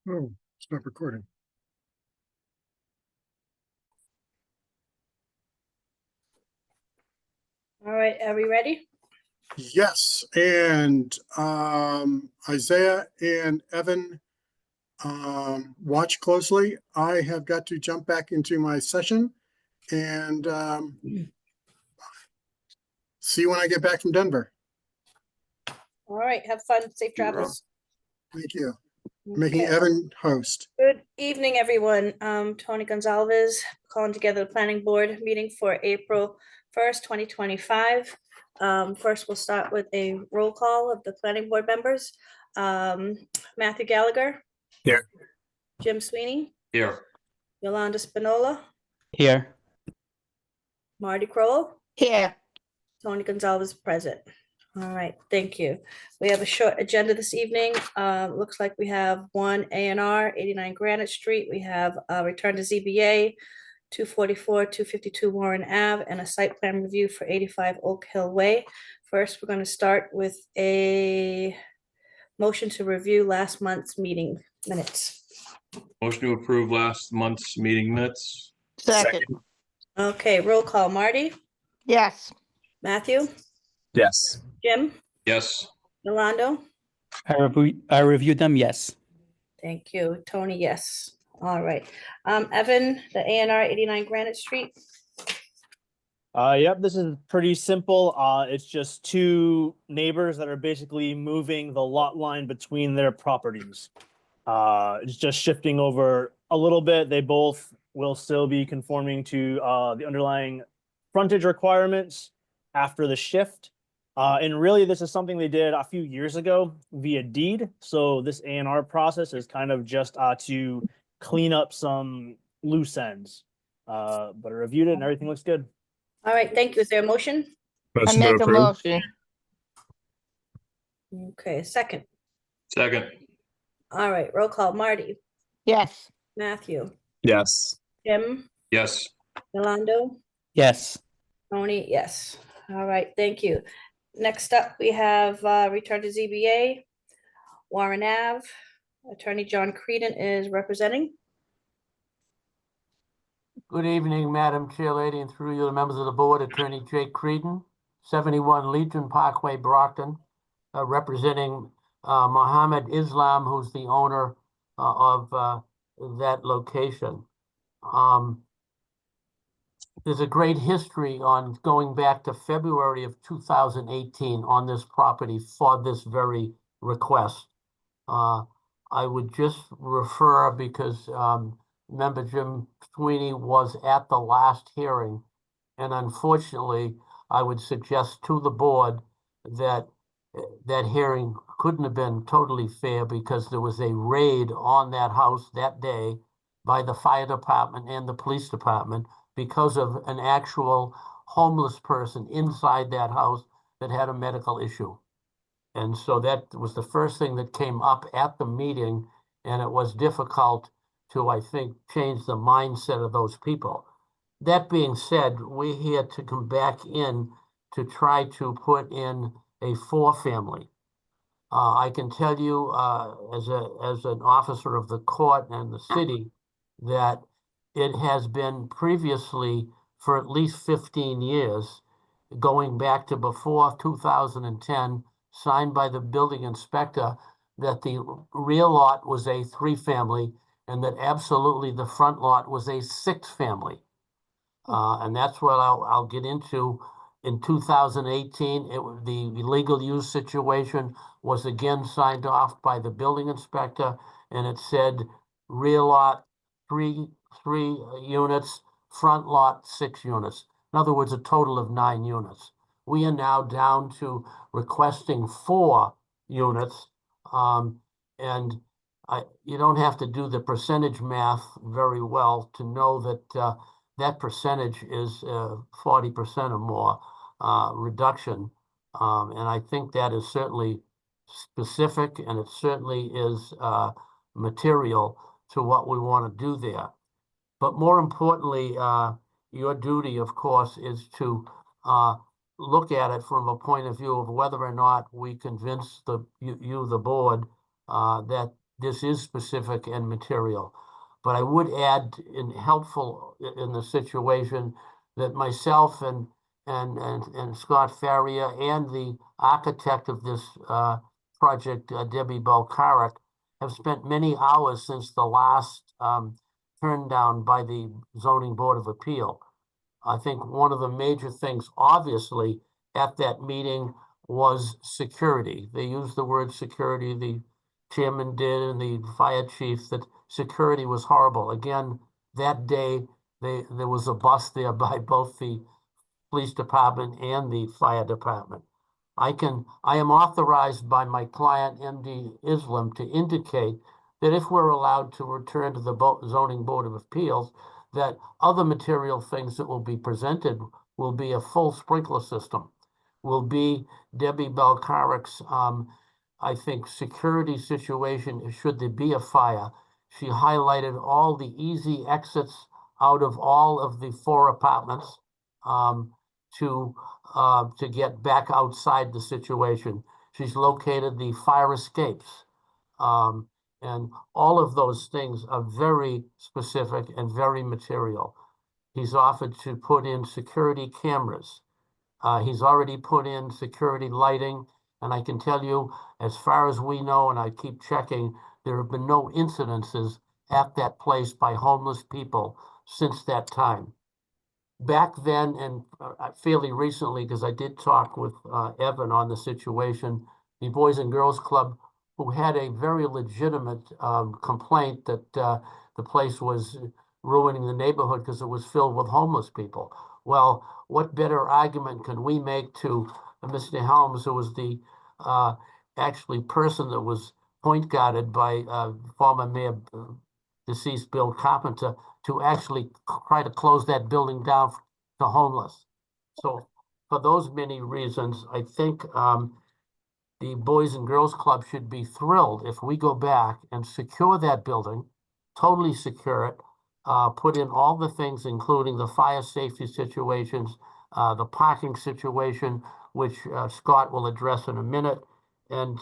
Oh, stop recording. All right, are we ready? Yes, and Isaiah and Evan, watch closely. I have got to jump back into my session and see you when I get back from Denver. All right, have fun, safe travels. Thank you. Making Okay. Evan host. Good evening, everyone. Tony Gonzalez calling together the planning board meeting for April 1st, 2025. First, we'll start with a roll call of the planning board members. Matthew Gallagher. Here. Jim Sweeney. Here. Yolanda Spinola. Here. Marty Crowell. Here. Tony Gonzalez present. All right, thank you. We have a short agenda this evening. Looks like we have one A&R, 89 Granite Street. We have a return to ZBA, 244, 252 Warren Ave, and a site plan review for 85 Oak Hill Way. First, we're going to start with a motion to review last month's meeting minutes. Motion to approve last month's meeting minutes. Second. Okay, roll call. Marty, Yes. Matthew, Yes. Jim, Yes. Yolando. I reviewed them, yes. Thank you. Tony, yes. All right. Evan, the A&R 89 Granite Street. Yep, this is pretty simple. It's just two neighbors that are basically moving the lot line between their properties. It's just shifting over a little bit. They both will still be conforming to the underlying frontage requirements after the shift. And really, this is something they did a few years ago via deed. So this A&R process is kind of just to clean up some loose ends. But I reviewed it and everything looks good. All right, thank you. Is there a motion? I make a motion. Okay, second. Second. All right, roll call. Marty, Yes. Matthew, Yes. Jim, Yes. Yolando, Yes. Tony, yes. All right, thank you. Next up, we have return to ZBA, Warren Ave. Attorney John Creedon is representing. Good evening, Madam Chair Lady, and through you, the members of the board, Attorney Jake Creedon, 71 Legion Parkway, Brockton, representing Mohammed Islam, who's the owner of that location. There's a great history on going back to February of 2018 on this property for this very request. I would just refer, because Member Jim Sweeney was at the last hearing, and unfortunately, I would suggest to the board that that hearing couldn't have been totally fair, because there was a raid on that house that day by the fire department and the police department because of an actual homeless person inside that house that had a medical issue. And so that was the first thing that came up at the meeting, and it was difficult to, I think, change the mindset of those people. That being said, we're here to come back in to try to put in a 4-family. I can tell you, as an officer of the court and the city, that it has been previously for at least 15 years, going back to before 2010, signed by the building inspector, that the rear lot was a 3-family and that absolutely the front lot was a 6-family. And that's what I'll get into. In 2018, the illegal use situation was again signed off by the building inspector, and it said rear lot 3 units, front lot 6 units. In other words, a total of 9 units. We are now down to requesting 4 units, and you don't have to do the percentage math very well to know that that percentage is 40% or more reduction. And I think that is certainly specific, and it certainly is material to what we want to do there. But more importantly, your duty, of course, is to look at it from a point of view of whether or not we convince the board that this is specific and material. But I would add helpful in the situation that myself and Scott Farrier and the architect of this project, Debbie Belkarak, have spent many hours since the last turn down by the Zoning Board of Appeal. I think one of the major things, obviously, at that meeting was security. They used the word security, the chairman did, and the fire chief, that security was horrible. Again, that day, there was a bus there by both the police department and the fire department. I am authorized by my client, MD Islam, to indicate that if we're allowed to return to the Zoning Board of Appeals, that other material things that will be presented will be a full sprinkler system, will be Debbie Belkarak's, I think, security situation should there be a fire. She highlighted all the easy exits out of all of the 4 apartments to get back outside the situation. She's located the fire escapes. And all of those things are very specific and very material. He's offered to put in security cameras. He's already put in security lighting. And I can tell you, as far as we know, and I keep checking, there have been no incidences at that place by homeless people since that time. Back then, and fairly recently, because I did talk with Evan on the situation, the Boys and Girls Club, who had a very legitimate complaint that the place was ruining the neighborhood because it was filled with homeless people. Well, what better argument can we make to Mr. Helms, who was the actually person that was point guarded by former Mayor deceased Bill Carpenter, to actually try to close that building down to homeless. So for those many reasons, I think the Boys and Girls Club should be thrilled if we go back and secure that building, totally secure it, put in all the things, including the fire safety situations, the parking situation, which Scott will address in a minute. And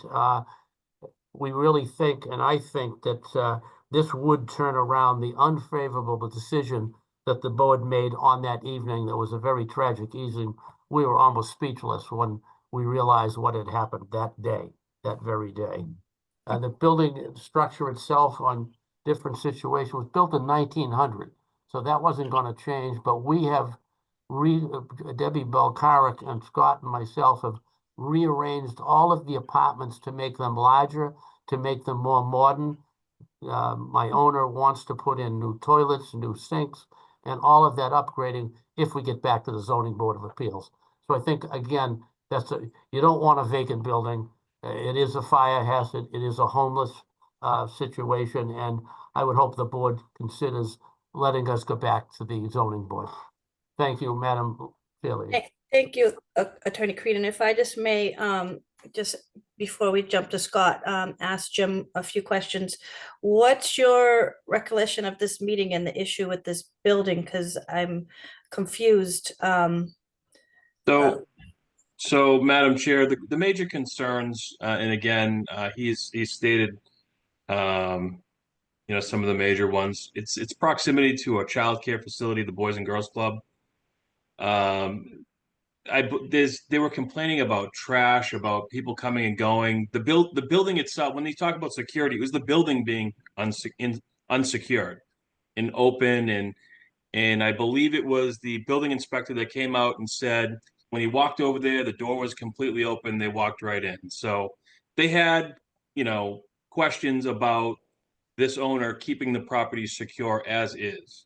we really think, and I think that this would turn around the unfavorable decision that the board made on that evening. That was a very tragic evening. We were almost speechless when we realized what had happened that day, that very day. And the building structure itself on different situations was built in 1900. So that wasn't going to change, but we have, Debbie Belkarak and Scott and myself have rearranged all of the apartments to make them larger, to make them more modern. My owner wants to put in new toilets, new sinks, and all of that upgrading if we get back to the Zoning Board of Appeals. So I think, again, you don't want a vacant building. It is a fire hazard. It is a homeless situation, and I would hope the board considers letting us go back to the Zoning Board. Thank you, Madam Fairley. Thank you, Attorney Creedon. If I just may, just before we jump to Scott, ask Jim a few questions. What's your recollection of this meeting and the issue with this building? Because I'm confused. So, Madam Chair, the major concerns, and again, he's stated, some of the major ones. It's proximity to a childcare facility, the Boys and Girls Club. They were complaining about trash, about people coming and going. The building itself, when they talk about security, it was the building being unsecured and open, and I believe it was the building inspector that came out and said when he walked over there, the door was completely open. They walked right in. So they had, questions about this owner keeping the property secure as is.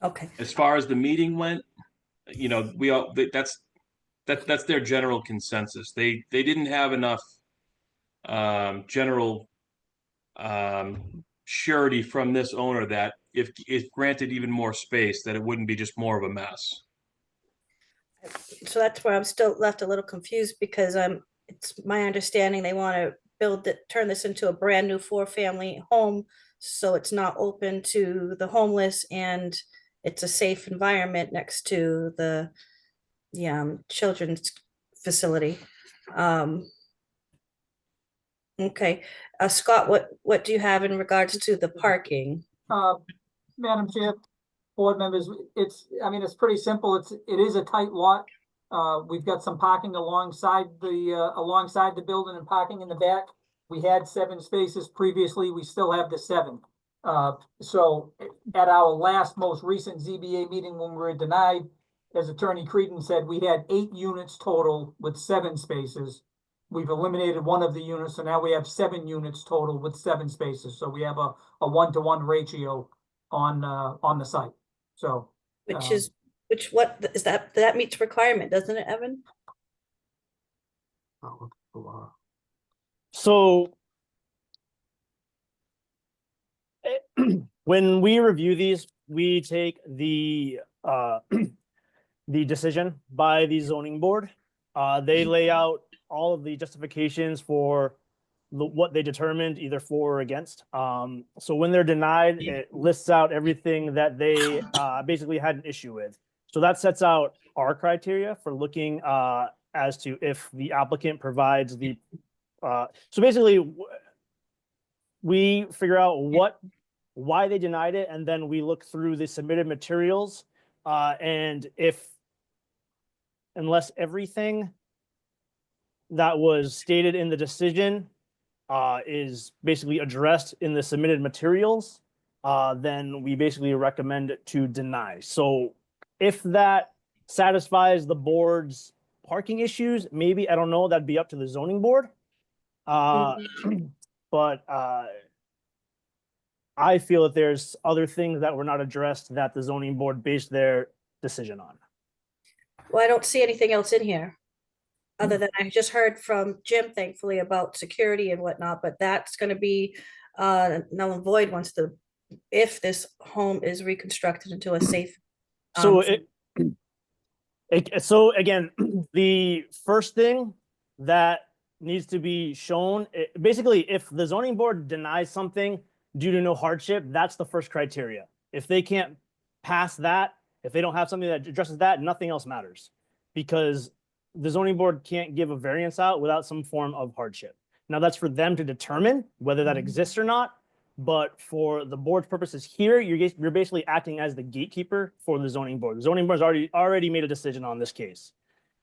Okay. As far as the meeting went, that's their general consensus. They didn't have enough general surety from this owner that if granted even more space, that it wouldn't be just more of a mess. So that's where I'm still left a little confused, because it's my understanding they want to turn this into a brand new 4-family home, so it's not open to the homeless and it's a safe environment next to the children's facility. Okay, Scott, what do you have in regards to the parking? Madam Chair, board members, I mean, it's pretty simple. It is a tight lot. We've got some parking alongside the building and parking in the back. We had 7 spaces previously. We still have the 7. So at our last most recent ZBA meeting when we were denied, as Attorney Creedon said, we had 8 units total with 7 spaces. We've eliminated one of the units, so now we have 7 units total with 7 spaces. So we have a 1-to-1 ratio on the site. So That meets requirement, doesn't it, Evan? So when we review these, we take the the decision by the zoning board. They lay out all of the justifications for what they determined, either for or against. So when they're denied, it lists out everything that they basically had an issue with. So that sets out our criteria for looking as to if the applicant provides the. So basically, we figure out why they denied it, and then we look through the submitted materials, and unless everything that was stated in the decision is basically addressed in the submitted materials, then we basically recommend to deny. So if that satisfies the board's parking issues, maybe, I don't know, that'd be up to the zoning board. But I feel that there's other things that were not addressed that the zoning board based their decision on. Well, I don't see anything else in here. Other than I just heard from Jim, thankfully, about security and whatnot, but that's gonna be null and void if this home is reconstructed into a safe. So so again, the first thing that needs to be shown, basically, if the zoning board denies something due to no hardship, that's the first criteria. If they can't pass that, if they don't have something that addresses that, nothing else matters, because the zoning board can't give a variance out without some form of hardship. Now, that's for them to determine whether that exists or not, but for the board's purposes here, you're basically acting as the gatekeeper for the zoning board. The zoning board's already made a decision on this case.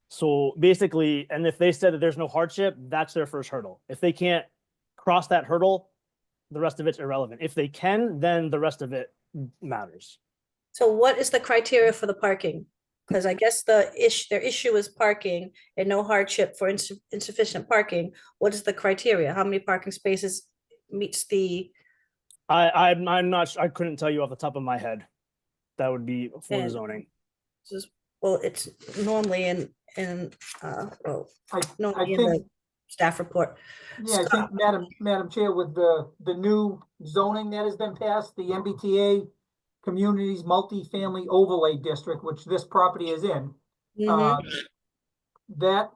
So basically, and if they said that there's no hardship, that's their first hurdle. If they can't cross that hurdle, the rest of it's irrelevant. If they can, then the rest of it matters. So what is the criteria for the parking? Because I guess their issue is parking and no hardship for insufficient parking. What is the criteria? How many parking spaces meets the? I'm not. I couldn't tell you off the top of my head. That would be for the zoning. Well, it's normally in normally in the staff report. Yeah, I think, Madam Chair, with the new zoning that has been passed, the MBTA Communities Multifamily Overlay District, which this property is in, that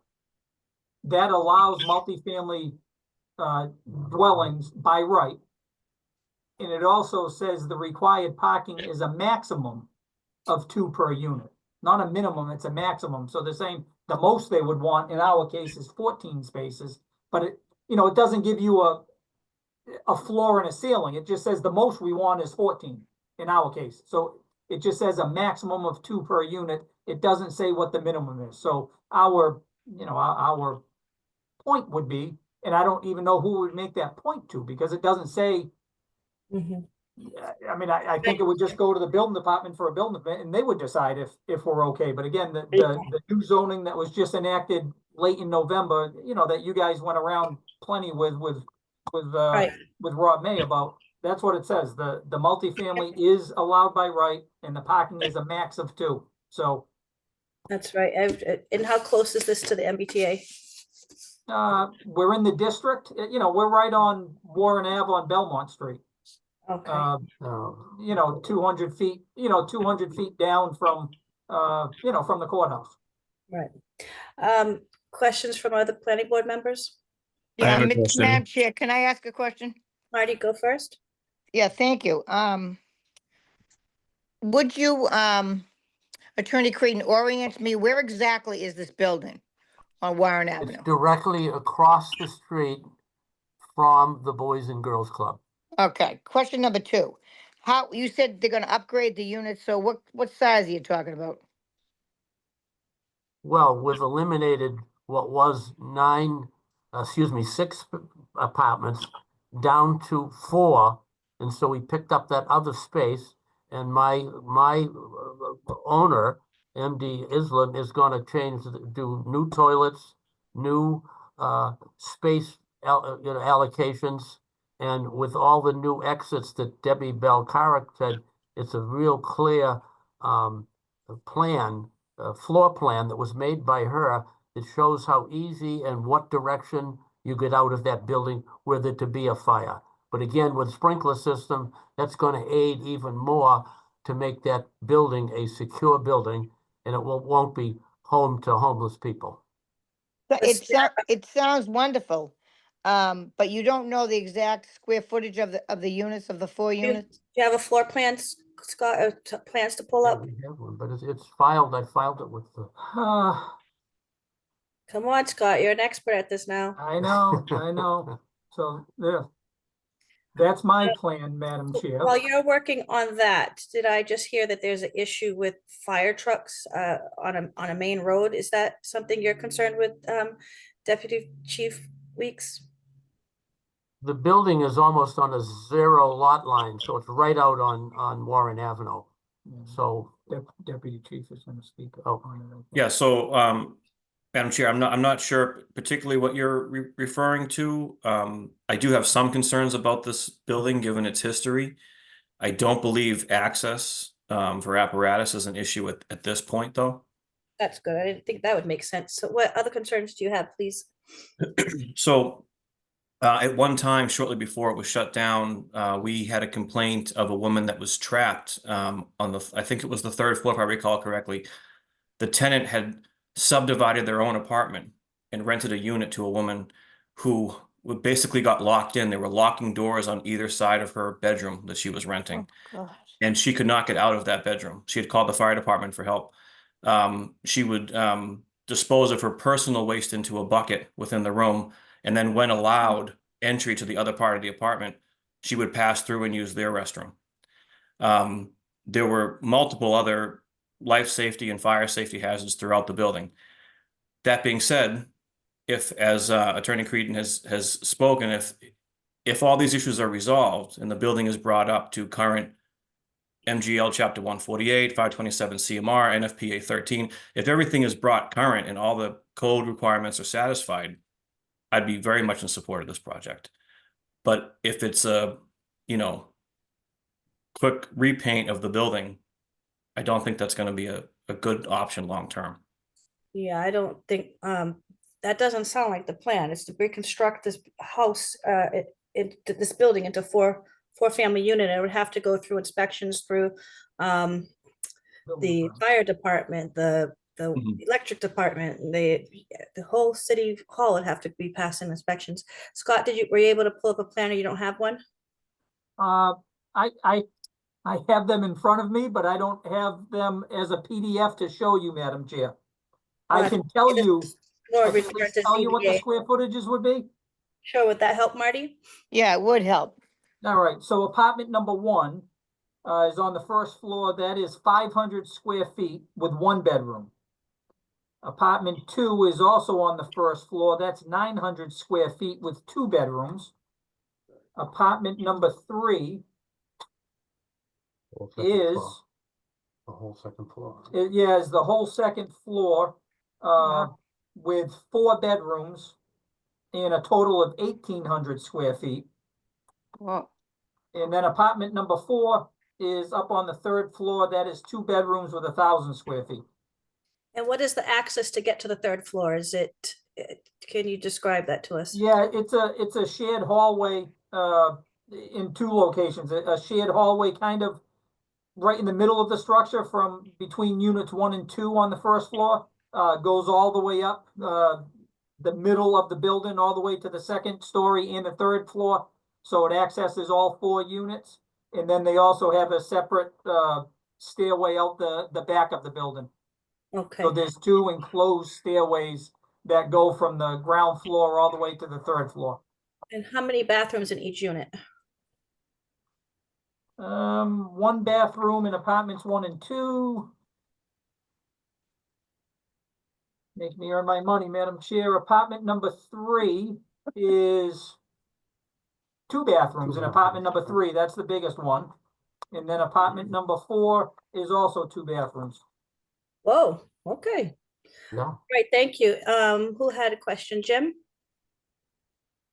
allows multifamily dwellings by right. And it also says the required parking is a maximum of 2 per unit, not a minimum, it's a maximum. So they're saying the most they would want in our case is 14 spaces, but it doesn't give you a floor and a ceiling. It just says the most we want is 14 in our case. So it just says a maximum of 2 per unit. It doesn't say what the minimum is. So our point would be, and I don't even know who would make that point to, because it doesn't say. I mean, I think it would just go to the building department for a building permit, and they would decide if we're okay. But again, the new zoning that was just enacted late in November, that you guys went around plenty with Rob May about, that's what it says. The multifamily is allowed by right, and the parking is a max of 2. So that's right. And how close is this to the MBTA? we're in the district. We're right on Warren Ave on Belmont Street. Okay. 200 feet, 200 feet down from the courthouse. Right. Questions from other planning board members? I have a Madam question. Chair, can I ask a question? Marty, go first. Yeah, thank you. Would you, Attorney Creedon, orient me, where exactly is this building on Warren It's Avenue? directly across the street from the Boys and Girls Club. Okay, question number 2. How, you said they're gonna upgrade the units, so what size are you talking about? Well, we've eliminated what was 6 apartments down to 4. And so we picked up that other space, and my owner, MD Islam, is gonna do new toilets, new space allocations. And with all the new exits that Debbie Belcarrick said, it's a real clear floor plan that was made by her that shows how easy and what direction you get out of that building were there to be a fire. But again, with sprinkler system, that's going to aid even more to make that building a secure building, and it won't be home to homeless people. It sounds wonderful, but you don't know the exact square footage of the units, of the 4 Do units? you have a floor plan, Scott, or plans to pull up? We have one, but it's filed. I filed it with the. Come on, Scott, you're an expert at this now. I know. So, yeah. That's my plan, Madam Chair. While you're working on that, did I just hear that there's an issue with fire trucks on a main road? Is that something you're concerned with, Deputy Chief Weeks? The building is almost on a 0 lot line, so it's right out on Warren Avenue. So, Deputy Chief is gonna speak. Oh. on it, I think. Yeah, so Madam Chair, I'm not sure particularly what you're referring to. I do have some concerns about this building, given its history. I don't believe access for apparatus is an issue at this point, though. That's good. I didn't think that would make sense. So what other concerns do you have, please? So at one time, shortly before it was shut down, we had a complaint of a woman that was trapped on I think it was the 3rd floor, if I recall correctly. The tenant had subdivided their own apartment and rented a unit to a woman who basically got locked in. There were locking doors on either side of her bedroom that she was renting. Oh, gosh. And she could not get out of that bedroom. She had called the fire department for help. She would dispose of her personal waste into a bucket within the room, and then when allowed entry to the other part of the apartment, she would pass through and use their restroom. There were multiple other life safety and fire safety hazards throughout the building. That being said, if, as Attorney Creedon has spoken, if all these issues are resolved and the building is brought up to current MGL Chapter 148, 527 CMR, NFPA 13, if everything is brought current and all the code requirements are satisfied, I'd be very much in support of this project. But if it's a, quick repaint of the building, I don't think that's going to be a good option long-term. Yeah, I don't think, that doesn't sound like the plan. It's to reconstruct this house, this building into four-family unit. It would have to go through inspections through the fire department, the electric department, the whole city hall would have to be passing inspections. Scott, were you able to pull up a plan, or you don't have one? I have them in front of me, but I don't have them as a PDF to show you, Madam Chair. I can tell you, Or I can return to tell you what the ZBA. square footages would be. Sure, would that help, Marty? Yeah, it would help. All right, so apartment number 1 is on the 1st floor. That is 500 square feet with 1 bedroom. Apartment 2 is also on the 1st floor. That's 900 square feet with 2 bedrooms. Apartment number 3 is the whole 2nd floor. is the whole 2nd floor with 4 bedrooms and a total of 1,800 square feet. Well, And then apartment number 4 is up on the 3rd floor. That is 2 bedrooms with 1,000 square feet. And what is the access to get to the 3rd floor? Can you describe that to us? Yeah, it's a shared hallway in 2 locations. A shared hallway kind of right in the middle of the structure from between units 1 and 2 on the 1st floor. Goes all the way up the middle of the building, all the way to the 2nd story and the 3rd floor. So it accesses all 4 units. And then they also have a separate stairway out the back of the building. Okay, So there's 2 enclosed stairways that go from the ground floor all the way to the 3rd floor. And how many bathrooms in each unit? One bathroom in apartments 1 and 2. Make me earn my money, Madam Chair. Apartment number 3 is 2 bathrooms in apartment number 3. That's the biggest one. And then apartment number 4 is also 2 bathrooms. Whoa, okay. Yeah. Right, thank you. Who had a question, Jim?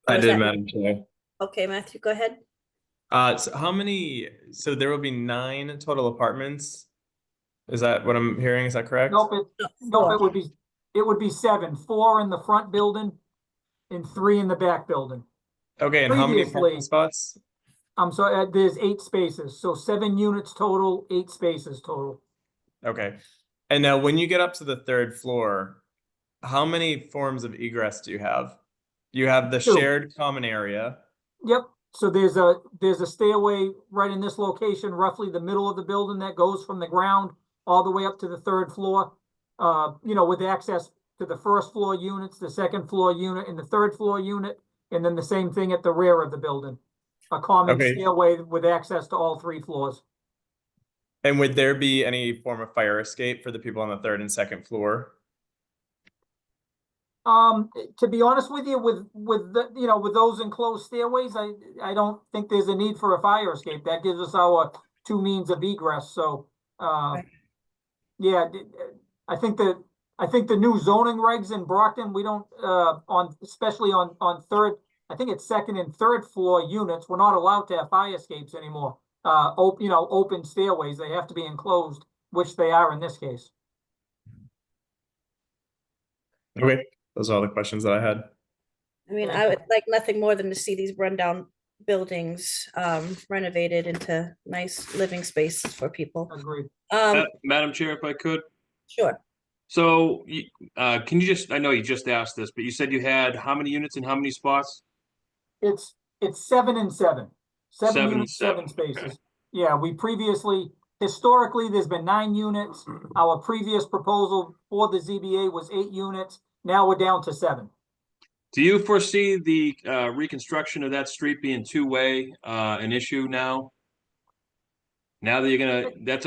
Or I was did, that- Madam Chair. Okay, Matthew, go ahead. So there will be 9 total apartments. Is that what I'm hearing? Is that correct? Nope, Four. it would be 7, 4 in the front building and 3 in the back building. Okay, and how many parking Previously- spots? I'm sorry, there's 8 spaces, so 7 units total, 8 spaces total. Okay. And now when you get up to the 3rd floor, how many forms of egress do you have? You have the 2. shared common area. Yep, so there's a stairway right in this location, roughly the middle of the building that goes from the ground all the way up to the 3rd floor. With access to the 1st floor units, the 2nd floor unit, and the 3rd floor unit, and then the same thing at the rear of the building. A common Okay. stairway with access to all 3 floors. And would there be any form of fire escape for the people on the 3rd and 2nd floor? To be honest with you, with those enclosed stairways, I don't think there's a need for a fire escape. That gives us our 2 means of egress, so, Right. yeah, I think the new zoning regs in Brockton, we don't, especially on 3rd, I think it's 2nd and 3rd floor units, we're not allowed to have fire escapes anymore. Open stairways, they have to be enclosed, which they are in this case. Okay, those are all the questions that I had. I mean, I would like nothing more than to see these rundown buildings renovated into nice living spaces for people. Agreed. Madam Chair, if I could. Sure. So, can you I know you just asked this, but you said you had how many units and how many spots? It's 7 and 7. 7 7 and units, 7 7, okay. spaces. Yeah, historically, there's been 9 units. Our previous proposal for the ZBA was 8 units. Now we're down to 7. Do you foresee the reconstruction of that street being two-way an issue now? Now that that's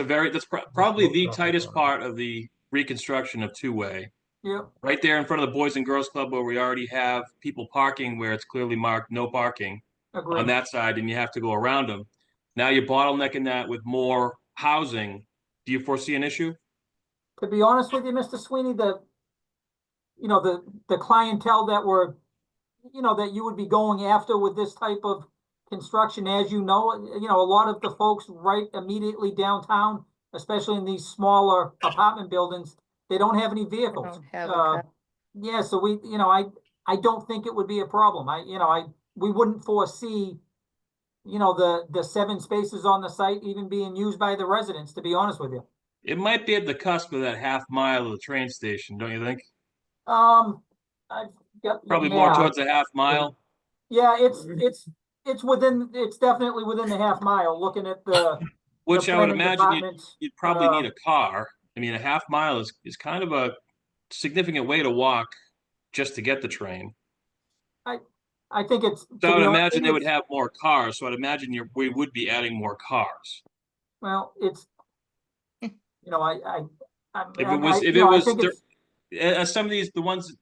probably the tightest part of the reconstruction of two-way. Yep, Right there in front of the Boys and Girls Club where we already have people parking where it's clearly marked no parking on agreed. that side and you have to go around them. Now you're bottlenecking that with more housing. Do you foresee an issue? To be honest with you, Mr. Sweeney, the clientele that you would be going after with this type of construction, as a lot of the folks right immediately downtown, especially in these smaller apartment buildings, they don't have any vehicles. Don't have a car. Yeah, so I don't think it would be a problem. We wouldn't foresee, the 7 spaces on the site even being used by the residents, to be honest with you. It might be at the cusp of that half mile of the train station, don't you think? I've got the Probably more map. towards the half mile. Yeah, it's definitely within the half mile, looking at the Which I would planning imagine department's, you'd probably need a car. I mean, a half mile is kind of a significant way to walk just to get the train. I think it's. So to I would be honest, imagine they would it's- have more cars. So I'd imagine we would be adding more cars. Well, it's, If it was, some of these, the ones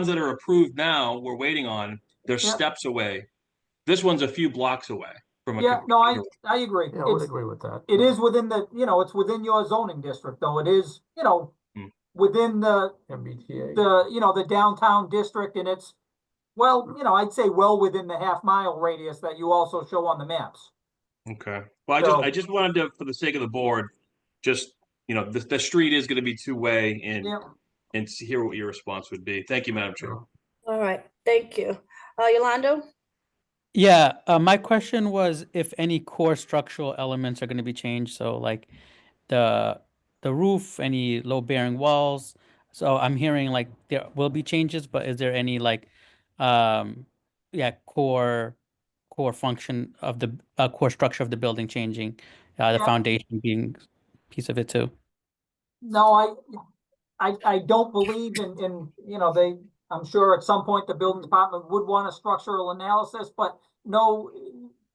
that are approved now, we're waiting on. They're Yeah. steps away. This one's a few blocks away from a. Yeah, no, I agree. Yeah, I would It's, agree with that. it is within it's within your zoning district, though. It is, Hmm. within the MBTA. the downtown district, and it's, I'd say well within the half mile radius that you also show on the maps. Okay. Well, So- I just wanted to, for the sake of the board, just, the street is going to be two-way Yeah. and to hear what your response would be. Thank you, Madam Chair. All right, thank you. Yolando? Yeah, my question was if any core structural elements are going to be changed. So like the roof, any load bearing walls. So I'm hearing like there will be changes, but is there any like core function of the core structure of the building changing, the Yeah. foundation being piece of it too? No, I don't believe in, I'm sure at some point the building department would want a structural analysis, but no,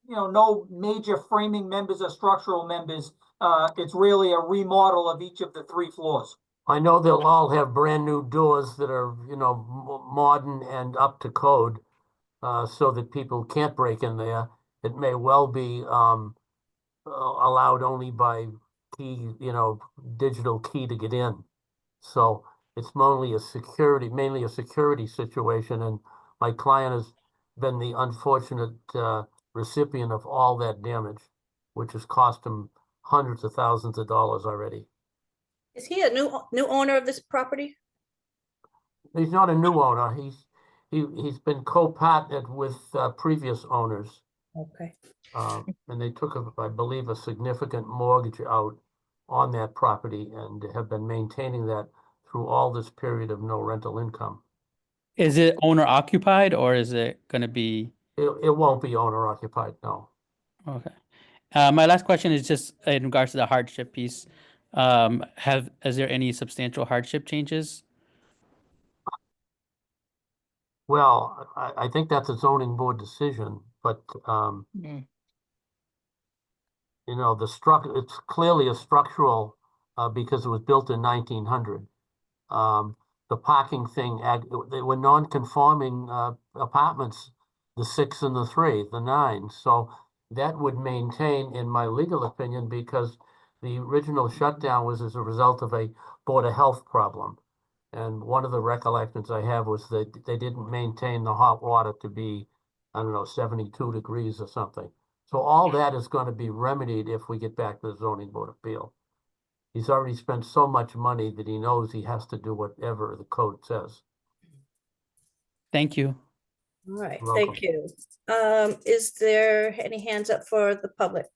no major framing members or structural members. It's really a remodel of each of the 3 floors. I know they'll all have brand new doors that are, modern and up to code, so that people can't break in there. It may well be allowed only by key, digital key to get in. So it's mainly a security situation, and my client has been the unfortunate recipient of all that damage, which has cost him hundreds of thousands of dollars already. Is he a new owner of this property? He's not a new owner. He's been co-partnered with previous owners, Okay. and they took, I believe, a significant mortgage out on that property and have been maintaining that through all this period of no rental income. Is it owner occupied or is it gonna be? It won't be owner occupied, no. Okay. My last question is just in regards to the hardship piece. Is there any substantial hardship changes? Well, I think that's a zoning board decision, but it's clearly a structural because it was built in 1900. The parking thing, they were non-conforming apartments, the 6 and the 3, the 9. So that would maintain, in my legal opinion, because the original shutdown was as a result of a Board of Health problem. And one of the recollections I have was that they didn't maintain the hot water to be, 72 degrees or something. So all that is going to be remedied if we get back to the Zoning Board of Appeal. He's already spent so much money that he knows he has to do whatever the code says. Thank you. All right, You're thank you. Is there any hands up for the public?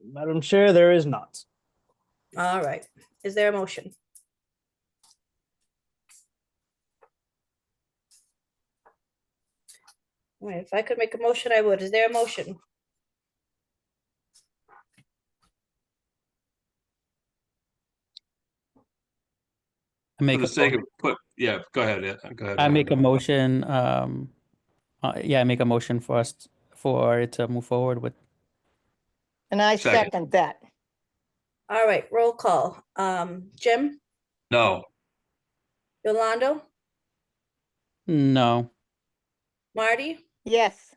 Madam Chair, there is not. All right, is there a motion? All right, if I could make a motion, I would. Is there a motion? I make For the a sake mo- of yeah, go ahead. Yeah, go ahead. I make a motion. Yeah, I make a motion for it to move forward with. And I Second. second that. All right, roll call. Jim, No, Yolando, No. Marty, Yes.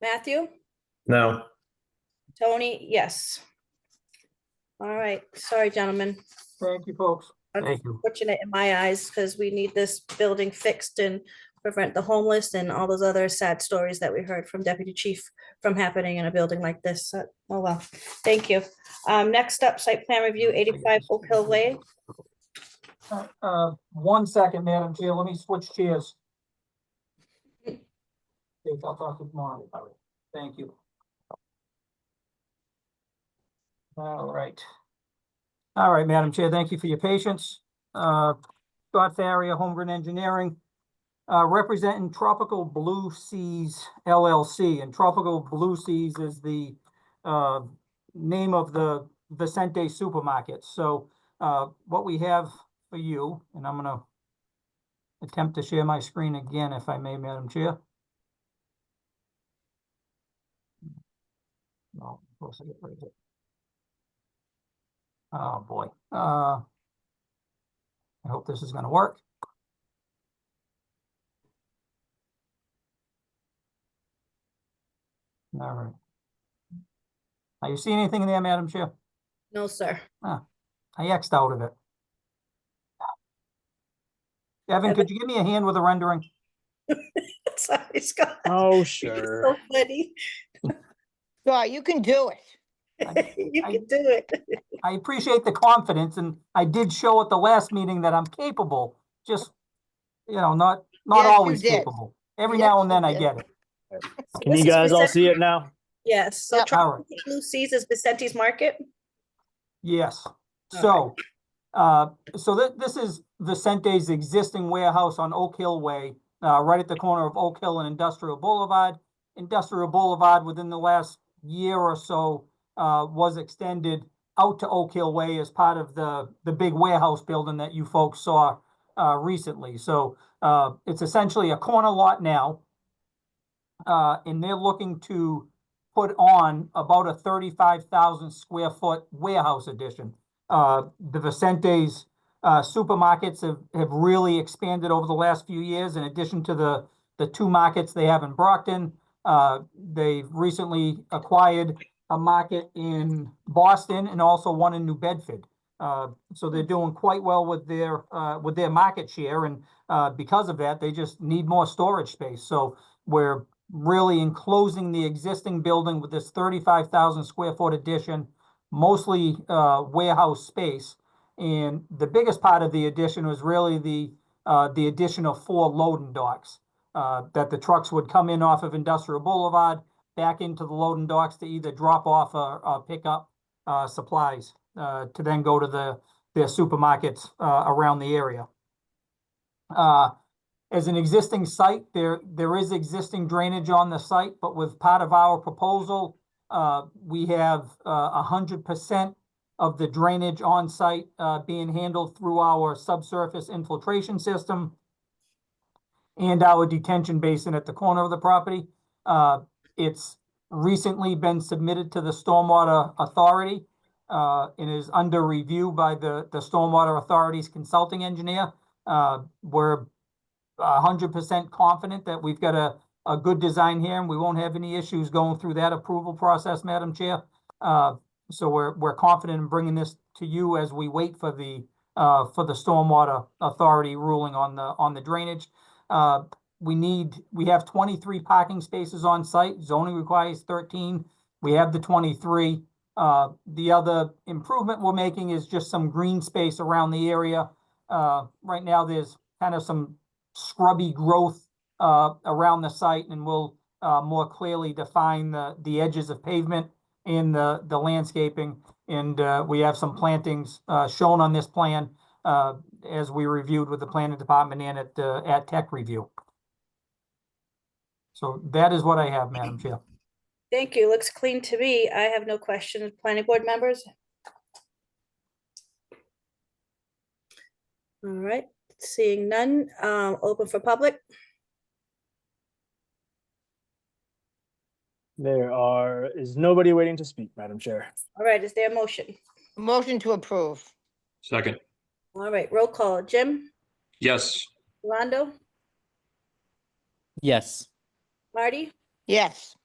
Matthew, No. Tony, yes. All right, sorry, gentlemen. Thank you, folks. Thank you. Unfortunate in my eyes, because we need this building fixed and prevent the homeless and all those other sad stories that we heard from Deputy Chief from happening in a building like this. Oh, well, thank you. Next up, site plan review, 85 Oak Hill Way. 1 second, Madam Chair, let me switch chairs. Okay, I'll talk to Marty about it. Thank you. All right. All right, Madam Chair, thank you for your patience. Scott Farrier, Holmgren Engineering, representing Tropical Blue Seas LLC, and Tropical Blue Seas is the name of the Vicente supermarket. So what we have for you, and I'm gonna attempt to share my screen again, if I may, Madam Chair. No, of course I get rid of it. Oh, boy. I hope this is gonna work. All right. Are you seeing anything in there, Madam Chair? No, sir. I X'd out of it. Evan, could you give me a hand with the rendering? Sorry, Scott. Oh, You're sure. so funny. Scott, you can do it. You can do it. I appreciate the confidence, and I did show at the last meeting that I'm capable, just, not Yes, you always did. capable. Every Yes, now and you then I did. get it. Can This you is guys all Vicente- see it now? Yes, so Yep. Tropical Blue Seas is Vicente's Market. Yes, Okay. so this is Vicente's existing warehouse on Oak Hill Way, right at the corner of Oak Hill and Industrial Boulevard. Industrial Boulevard, within the last year or so, was extended out to Oak Hill Way as part of the big warehouse building that you folks saw recently. So it's essentially a corner lot now. And they're looking to put on about a 35,000 square foot warehouse addition. The Vicentes supermarkets have really expanded over the last few years. In addition to the two markets they have in Brockton, they've recently acquired a market in Boston and also one in New Bedford. So they're doing quite well with their market share, and because of that, they just need more storage space. So we're really enclosing the existing building with this 35,000 square foot addition, mostly warehouse space. And the biggest part of the addition was really the addition of 4 loading docks that the trucks would come in off of Industrial Boulevard back into the loading docks to either drop off or pick up supplies to then go to their supermarkets around the area. As an existing site, there is existing drainage on the site, but with part of our proposal, we have 100% of the drainage on site being handled through our subsurface infiltration system and our detention basin at the corner of the property. It's recently been submitted to the Stormwater Authority and is under review by the Stormwater Authority's consulting engineer. We're 100% confident that we've got a good design here and we won't have any issues going through that approval process, Madam Chair. So we're confident in bringing this to you as we wait for the Stormwater Authority ruling on the drainage. We have 23 parking spaces on site. Zoning requires 13. We have the 23. The other improvement we're making is just some green space around the area. Right now, there's kind of some scrubby growth around the site, and we'll more clearly define the edges of pavement and the landscaping. And we have some plantings shown on this plan as we reviewed with the planning department and at tech review. So that is what I have, Madam Chair. Thank you. Looks clean to me. I have no questions. Planning board members? All right, seeing none, open for public. There is nobody waiting to speak, Madam Chair. All right, is there a motion? Motion to approve. Second. All right, roll call. Jim? Yes. Rondo? Yes. Marty? Yes.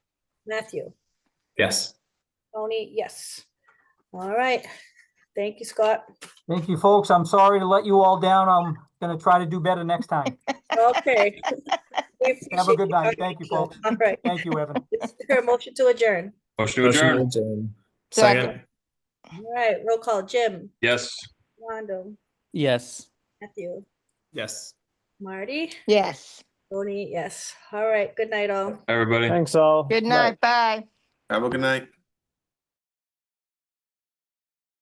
Matthew? Yes. Tony? Yes. All right. Thank you, Scott. Thank you, folks. I'm sorry to let you all down. I'm going to try to do better next time. Okay. We Have a appreciate good you night. talking Thank you, to us. folks. All right. Thank you, Evan. Is there a motion to adjourn? Motion to adjourn. Second. Second. All right, roll call. Jim? Yes. Rondo? Yes. Matthew? Yes. Marty? Yes. Tony? Yes. All right, good night all. Everybody. Thanks all. Good night. Bye. Have a good night.